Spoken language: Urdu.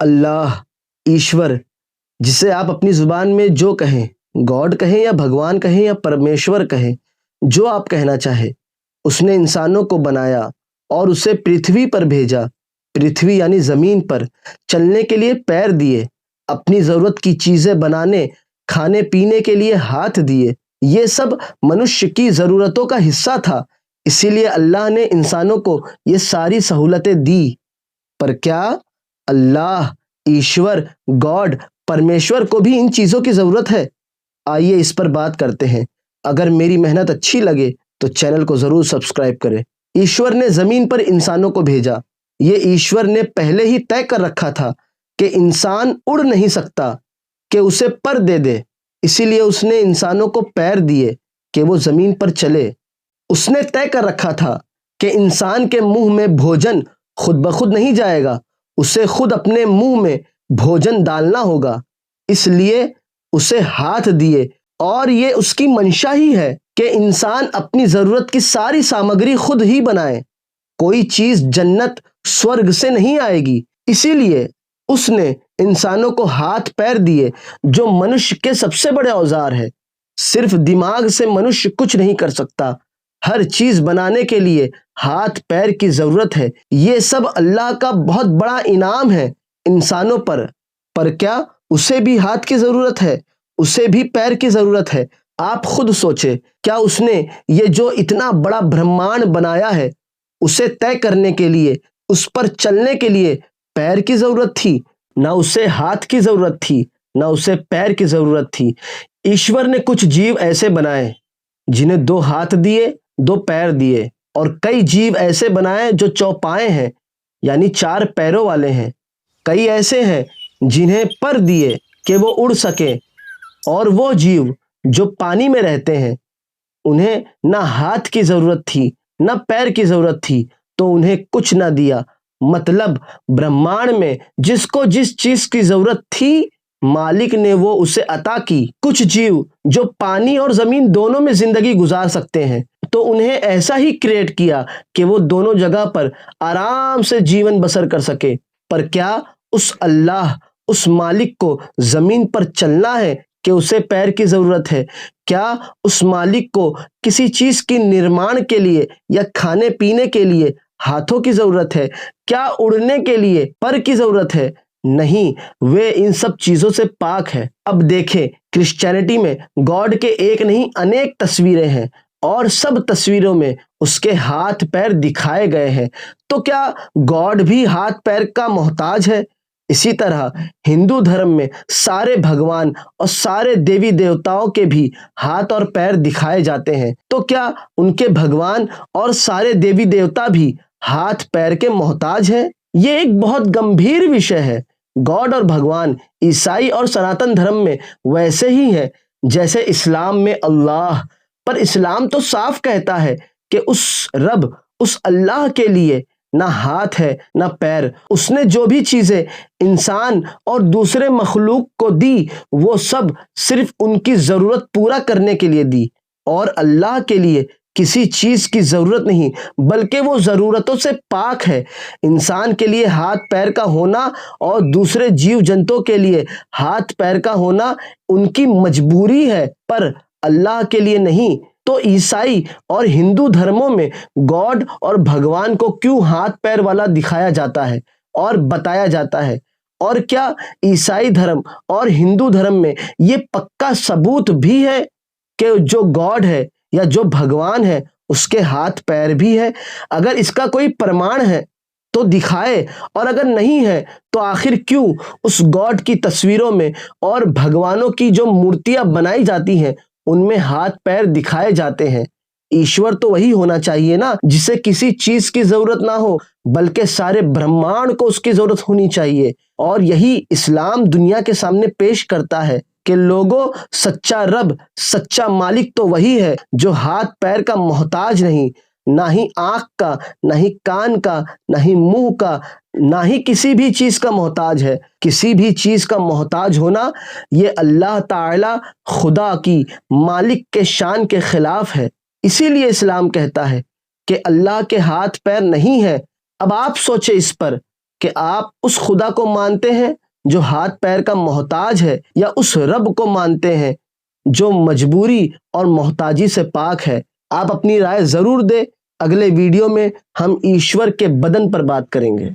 اللہ، ایشور، جسے آپ اپنی زبان میں جو کہیں، گاڈ کہیں یا بھگوان کہیں یا پرمیشور کہیں، جو آپ کہنا چاہے، اس نے انسانوں کو بنایا اور اسے پرتھوی پر بھیجا، پرتھوی یعنی زمین پر چلنے کے لیے پیر دیے، اپنی ضرورت کی چیزیں بنانے، کھانے پینے کے لیے ہاتھ دیے۔ یہ سب منشیہ کی ضرورتوں کا حصہ تھا، اسی لیے اللہ نے انسانوں کو یہ ساری سہولتیں دی۔ پر کیا اللہ، ایشور، گاڈ، پرمیشور کو بھی ان چیزوں کی ضرورت ہے؟ آئیے اس پر بات کرتے ہیں۔ اگر میری محنت اچھی لگے تو چینل کو ضرور سبسکرائب کریں۔ ایشور نے زمین پر انسانوں کو بھیجا۔ یہ ایشور نے پہلے ہی طے کر رکھا تھا کہ انسان اڑ نہیں سکتا، کہ اسے پر دے دے، اسی لیے اس نے انسانوں کو پیر دیے کہ وہ زمین پر چلے۔ اس نے طے کر رکھا تھا کہ انسان کے منہ میں بھوجن خود بخود نہیں جائے گا، اسے خود اپنے منہ میں بھوجن ڈالنا ہوگا، اس لیے اسے ہاتھ دیے، اور یہ اس کی منشا ہی ہے کہ انسان اپنی ضرورت کی ساری سامگری خود ہی بنائے۔ کوئی چیز جنت، سورگ سے نہیں آئے گی، اسی لیے اس نے انسانوں کو ہاتھ پیر دیے، جو منشیہ کے سب سے بڑے اوزار ہے۔ صرف دماغ سے منشیہ کچھ نہیں کر سکتا، ہر چیز بنانے کے لیے ہاتھ پیر کی ضرورت ہے۔ یہ سب اللہ کا بہت بڑا انعام ہے انسانوں پر کیا اسے بھی ہاتھ کی ضرورت ہے؟ اسے بھی پیر کی ضرورت ہے؟ آپ خود سوچیں، کیا اس نے یہ جو اتنا بڑا برہمانڈ بنایا ہے، اسے طے کرنے کے لیے، اس پر چلنے کے لیے پیر کی ضرورت تھی؟ نہ اسے ہاتھ کی ضرورت تھی، نہ اسے پیر کی ضرورت تھی۔ ایشور نے کچھ جیو ایسے بنائے جنہیں 2 ہاتھ دیے، 2 پیر دیے، اور کئی جیو ایسے بنائے جو چوپائے ہیں، یعنی 4 پیروں والے ہیں۔ کئی ایسے ہیں جنہیں پر دیے کہ وہ اڑ سکیں، اور وہ جیو جو پانی میں رہتے ہیں، انہیں نہ ہاتھ کی ضرورت تھی، نہ پیر کی ضرورت تھی، تو انہیں کچھ نہ دیا۔ مطلب برہمانڈ میں جس کو جس چیز کی ضرورت تھی، مالک نے وہ اسے عطا کی۔ کچھ جیو جو پانی اور زمین دونوں میں زندگی گزار سکتے ہیں، تو انہیں ایسا ہی کریٹ کیا کہ وہ دونوں جگہ پر آرام سے جیون بسر کر سکے۔ پر کیا اس اللہ، اس مالک کو زمین پر چلنا ہے کہ اسے پیر کی ضرورت ہے؟ کیا اس مالک کو کسی چیز کی نرمان کے لیے یا کھانے پینے کے لیے ہاتھوں کی ضرورت ہے؟ کیا اڑنے کے لیے پر کی ضرورت ہے؟ نہیں، وہ ان سب چیزوں سے پاک ہے۔ اب دیکھیں، کرسچینٹی میں گاڈ کے ایک نہیں انیک تصویریں ہیں، اور سب تصویروں میں اس کے ہاتھ پیر دکھائے گئے ہیں، تو کیا گاڈ بھی ہاتھ پیر کا محتاج ہے؟ اسی طرح ہندو دھرم میں سارے بھگوان اور سارے دیوی دیوتاؤں کے بھی ہاتھ اور پیر دکھائے جاتے ہیں، تو کیا ان کے بھگوان اور سارے دیوی دیوتا بھی ہاتھ پیر کے محتاج ہیں؟ یہ ایک بہت گمبھیر وشے ہے۔ گاڈ اور بھگوان عیسائی اور سناتن دھرم میں ویسے ہی ہیں جیسے اسلام میں اللہ، پر اسلام تو صاف کہتا ہے کہ اس رب، اس اللہ کے لیے نہ ہاتھ ہے نہ پیر۔ اس نے جو بھی چیزیں انسان اور دوسرے مخلوق کو دی، وہ سب صرف ان کی ضرورت پورا کرنے کے لیے دی، اور اللہ کے لیے کسی چیز کی ضرورت نہیں، بلکہ وہ ضرورتوں سے پاک ہے۔ انسان کے لیے ہاتھ پیر کا ہونا اور دوسرے جیو جنتوں کے لیے ہاتھ پیر کا ہونا ان کی مجبوری ہے، پر اللہ کے لیے نہیں۔ تو عیسائی اور ہندو دھرموں میں گاڈ اور بھگوان کو کیوں ہاتھ پیر والا دکھایا جاتا ہے اور بتایا جاتا ہے؟ اور کیا عیسائی دھرم اور ہندو دھرم میں یہ پکا ثبوت بھی ہے کہ جو گاڈ ہے یا جو بھگوان ہے اس کے ہاتھ پیر بھی ہے؟ اگر اس کا کوئی پرمان ہے تو دکھائے، اور اگر نہیں ہے تو آخر کیوں اس گاڈ کی تصویروں میں اور بھگوانوں کی جو مورتیاں بنائی جاتی ہیں ان میں ہاتھ پیر دکھائے جاتے ہیں؟ ایشور تو وہی ہونا چاہیے نا جسے کسی چیز کی ضرورت نہ ہو، بلکہ سارے برہمانڈ کو اس کی ضرورت ہونی چاہیے۔ اور یہی اسلام دنیا کے سامنے پیش کرتا ہے کہ لوگوں، سچا رب، سچا مالک تو وہی ہے جو ہاتھ پیر کا محتاج نہیں، نہ ہی آنکھ کا، نہ ہی کان کا، نہ ہی منہ کا، نہ ہی کسی بھی چیز کا محتاج ہے۔ کسی بھی چیز کا محتاج ہونا یہ اللہ تعالی خدا کی، مالک کے شان کے خلاف ہے۔ اسی لیے اسلام کہتا ہے کہ اللہ کے ہاتھ پیر نہیں ہے۔ اب آپ سوچیں اس پر کہ آپ اس خدا کو مانتے ہیں جو ہاتھ پیر کا محتاج ہے، یا اس رب کو مانتے ہیں جو مجبوری اور محتاجی سے پاک ہے؟ آپ اپنی رائے ضرور دیں۔ اگلے ویڈیو میں ہم ایشور کے بدن پر بات کریں گے۔